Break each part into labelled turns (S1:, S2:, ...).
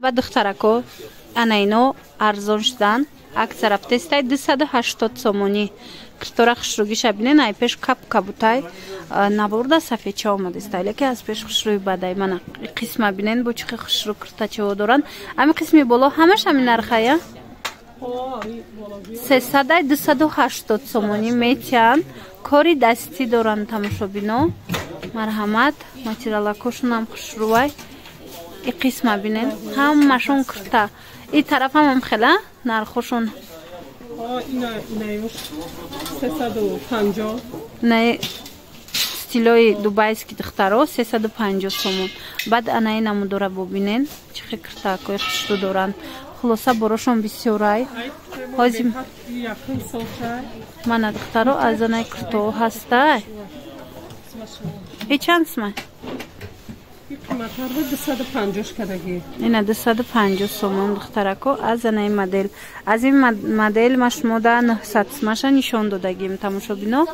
S1: ба духтарако анайно арзон шудан акция рафтестай 280 сомонӣ киртора хушругиша бинен ай пеш кап кабутай набурда сафеча омадестай леки аз пеш хушруи бадай мана қисма бинен бо чихи хушру киртачао доран ами қисми боло ҳамаш ами нархая 280 сомонӣ метиан кори дастӣ доран тамошобино марҳамат материалакошунам хушрувай и қисма бинен ҳамашон кирта и тарафам ам хела нархошон не стилои дубайски духтаро 350 сомон баъд анаи намудора бобинен чихи киртакои хушру доран хулоса борошон бисёрай ҳозим мана духтаро аз анаи киртоо ҳастай и чанд сомон ина 250 сомон духтарако аз анаи модел аз ин модел ма шумода 900 сомаша нишон додагим тамошобино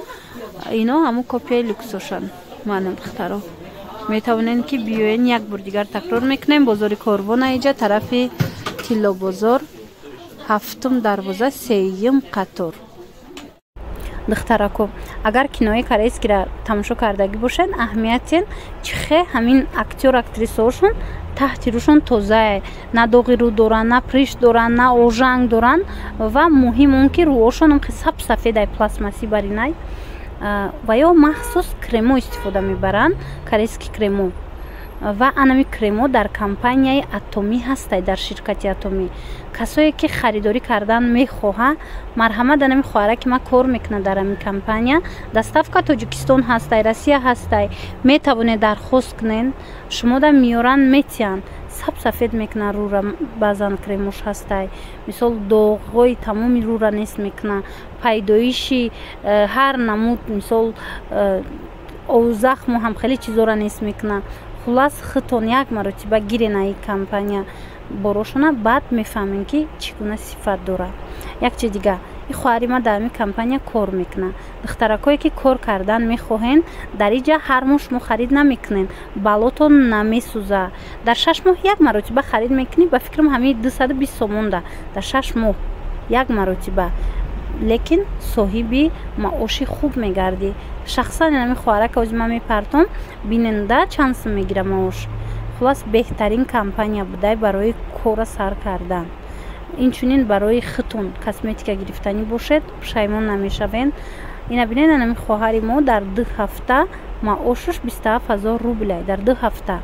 S1: ино ҳамун копияи люксошан мана духтаро метавонен ки биёен як бор дигар такрор мекунем бозори корвон аиҷа тарафи тилло бозор 7 дарвоза 3 қатор духтарако агар кинои корейскиро тамошо кардаги бошед аҳамиятен чихе ҳамин актёр актрисаошон таҳти рӯшон тозае на доғи рӯ доран на приш доран на ожанг доран ва муҳим он ки рӯошон саб сафедай пластмаси баринай ва ё махсус кремо истифода мебаранд корейски кремо ва анами кремо дар компанияи атомӣ ҳастай дар ширкати атомӣ касое ки харидорӣ кардан мехоҳа марҳамат анами хоҳараки ма кор мекунад дар ами компания доставка тоҷикистон ҳастай россия ҳастай метавонед дархост кунен шумода миёран метиан саб сафед мекуна рӯра баъзан кремош ҳастай мисол доғҳои тамоми рӯра нест мекуна пайдоиши ҳар намуд мисол захму ҳам хеле чизора нест мекуна хулас хитон як маротиба гирен аи компания борошона баъд мефаҳмем ки чӣ гуна сифат дорад як чи дигар и хоҳари ма дар ами компания кор мекуна духтаракое ки кор кардан мехоҳен дар иҷа ҳар моҳ шумо харид намекунен балотон намесӯза дар 6 моҳ як маротиба харид мекунӣ ба фикрам ҳамин 220 сомонда дар 6 моҳ як маротиба лекин соҳиби маоши хуб мегардӣ шахсан ами хоҳарака ози ма мепартом биненда чанд сум мегира маош хулас беҳтарин компания будай барои кора сар кардан инчунин барои хитон косметика гирифтанӣ бошед пушаймон намешавен ина бинен ами хоҳари мо дар 2 ҳафта маошаш 27000 рублай дар 2 ҳафта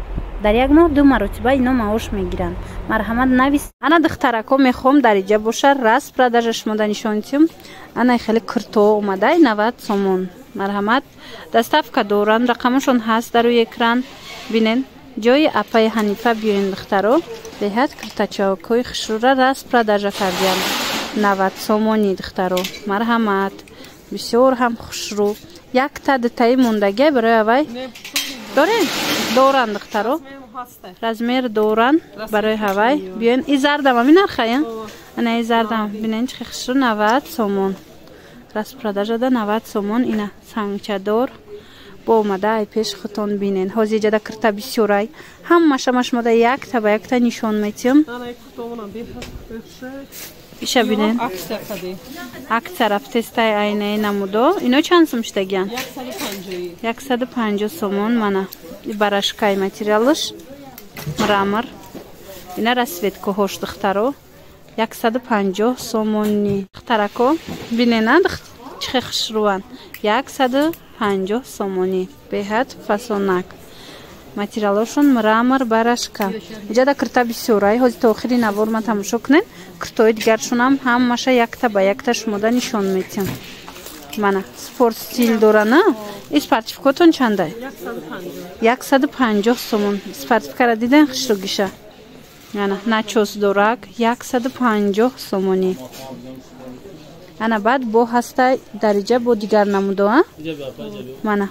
S1: дар як моҳ 2 маротиба ино маош мегиранд марҳамат навис ана духтарако мехоҳам дар иҷа боша раст продажа шумода нишон дидем ана хеле киртоо омадай 90 сомон марҳамат доставка доранд рақамашон ҳаст дар рӯи экран бинен ҷои апаи ҳанифа биёен духтаро беҳад киртачаокои хушрура раст продажа кардем 90 сомони духтаро марҳамат бисёр ҳам хушру якта дитаи мондагия барои авай доранд духтаро размер доранд барои ҳавай биёен и зардам ами нархая ана и зардам бинен чихи хушру 90 сомон раст продажада 90 сомон ина сангчадор бо омада ай пеш хитон бинен ҳози ҷада кирта бисёрай ҳамаша машмода якта ба якта нишон метиҳам иша бинен акция рафтестай айнаи намудо ино чанд сум штагиян 150 сомон мана барашкаи материалаш мрамор ина расветкоҳош духтаро 150 сомони духтарако бинена чихе хушруван 150 сомонӣ беҳад фасонак материалошон мрамор барашка ҷада кирта бисёрай ҳози то охири навор ма тамошо кунен киртои дигаршонам ҳамаша якта ба якта шумода нишон метиҳам мана спорт стил дорана и спартификотон чандай 150 сомон спартификара диден хушругиша ана начос дорак 150 сомонӣ ана баъд бо ҳастай дариҷа бо дигар намудо мана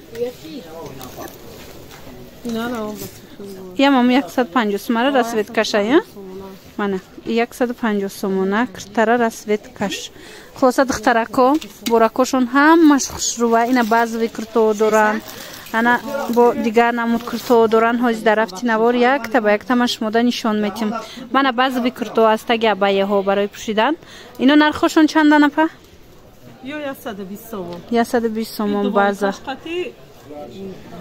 S1: ямам 150 сомара расветкаша мана 150 сомона киртара расветкаш хулоса духтарако боракошон ҳамаш хушрува ина баъзави киртоо доранд ана бо дигар намуд курто доран ҳози дарафти навор якта ба яктама шумода нишон метим. Мана баъзи курто астаги абаяҳо барои пӯшидан. Ино нархошон чанда напа?
S2: 120 сомон.
S1: 120 сомон база.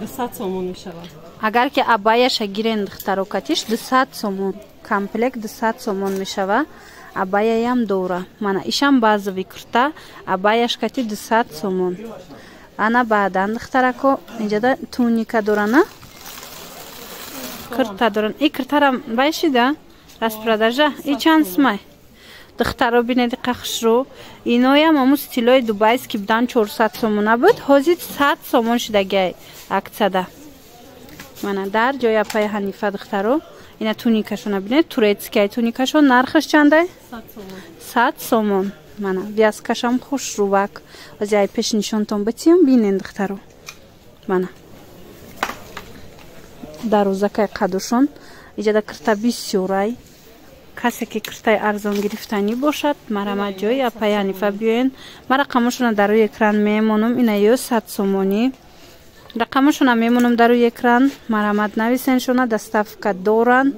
S2: 200 сомон мешавад.
S1: Агар ки абаяша гирен духтаро катиш 200 сомон. Комплект 200 сомон мешава. Абаяям дора. Мана ишам базави курта абаяш кати 200 сомон. Ана баъдан духтарако инҷада туника дорана. Курта доран. И куртарам байшида распродажа. И чанд смай? Духтаро бинеди қахшро. Иноям аму стилои дубайски будан 400 сомона буд. Ҳозир 100 сомон шидагай аксада. Мана дар ҷои апай Ҳанифа духтаро. Ина туникашона бинед. Турецкай туникашон нархаш чандай? 100 сомон. Мана вязкашам хушрувак. Ҳозир ай пеш нишонтон битим бинед духтаро. Мана дарозакай қадушон. Иҷада курта бисёрай. کسی که کرتای ارزان گرفتنی باشد مرامت جای اپای Ҳанифа بیاین. من رقمشون در روی اکران میمونم. اینا 100 سومونی رقمشون میمونم در روی اکران. مرامت نویسنشون دستافکا دوران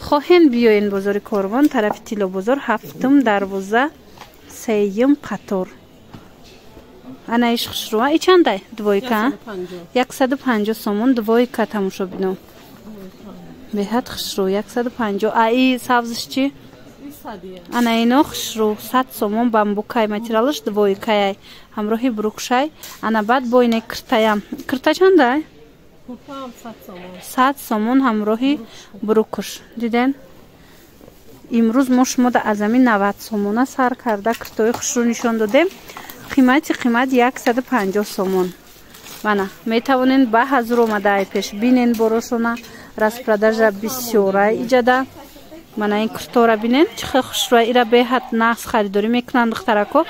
S1: خواهین بیاین بازار کاروان طرف تیلو بازار هفتم دروازه سیم قطار. انا ایش خشروه ای چنده؟ دویکا 150 سومون دویکا تماشا بینم. بهت خشرو 150. ای سبزش چی؟ انا اینو خشرو 100 سومون بامبوکای ماتریالش دویکای همراهی بروکشای. انا بعد با اینه کرتایم. کرتا چنده؟ 100 سومون همراهی بروکش. دیدن؟ امروز ما شما در ازمین 90 سومونه سر کرده کرتای خشرو نشان دادیم. قیمت 150 سومون. مانا میتوانین با حضور اومده ای پیش بینین بروشونه. распродажа бисёрай иҷада. Мана ин куртора бинен чӣ хушрӯа. ира беҳад нақс харидорӣ мекунанд духтарако.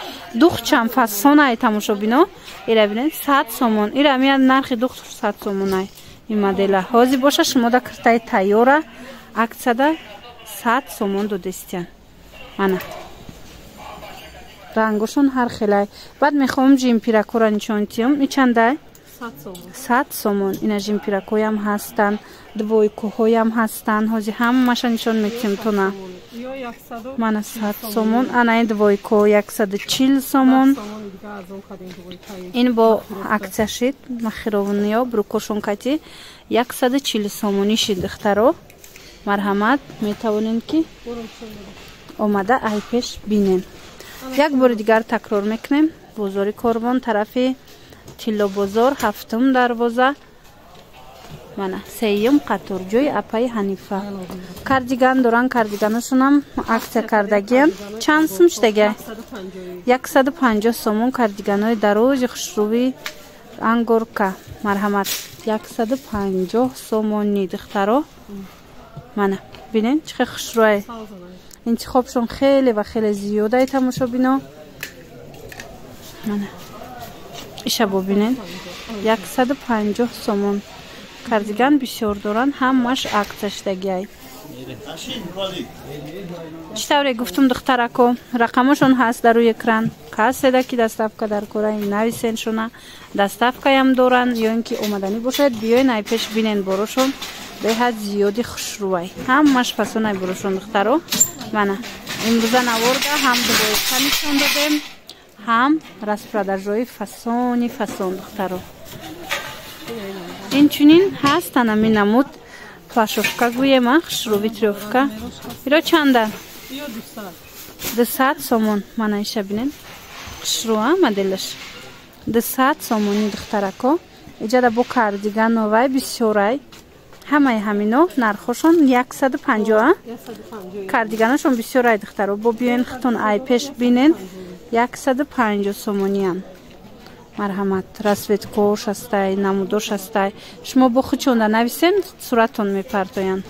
S1: духчам фасонай тамошо бино. ира бинен 100 сомон. ира мияд нархи духт 100 сомонай. ин модела ҳозир боша шумода куртаи тайёра аксияда 100 сомон додистиян. мана рангошон ҳар хелай. баъд мехоҳам ҷимпиракора нишонтиём. ин чандай? 100 сомон. ина ҷимпиракоям ҳастанд. двойкоҳоям ҳастанд. ҳозир ҳамаша нишон метим тона. мана 100 сомон. ана ин двойко 140 сомон. ин бо аксия шид махировниё брукошон кати 140 сомони шид духтаро. марҳамат метавонен ки омада ай пеш бинен. як бори дигар такрор мекунем. бозори Корвон тарафи тилло бозор ҳафтум дарвоза. мана сеюм қатор ҷои апай Ҳанифа. кардиган доран. кардиганашонам аксия кардагиан. чанд сум шидагай? 150 сомон кардиганои дарози хушрӯви ангорка. марҳамат 150 сомони духтаро. мана бинен чӣ хел хушрӯай. интихобшон хеле ва хеле зиёдай тамошо бино. мана иша бобинен 150 сомон. кардиган бисёр доран. ҳамаш аксия шидагиай. чӣ тавре гуфтум духтарако. рақамашон ҳаст дар рӯи экран. каседа ки доставка дар кораи нависеншона доставкаям доранд. ё ин ки омаданӣ бошад биёин ай пеш бинен борошон беҳад зиёди хушрӯай. ҳамаш фасонай борошон духтаро. мана имрӯза наворда ҳам двоиқа нишон додем ҳам распродажои фасони фасон духтаро. инчунин ҳаст анами намуд плашовка гӯема хушрӯви трёфка. иро чанда? 200 сомон. мана иша бинен хушрӯа моделаш 200 сомони духтарако. иҷада бо кардигановай бисёрай. ҳамаи ҳамино нархошон 150. кардиганашон бисёрай духтаро. бо биёин хитон ай пеш бинен 150 сомониам. марҳамат. расветкош ҳастай, намудош ҳастай. шумо бо худшон нависен суратон мепартоянд.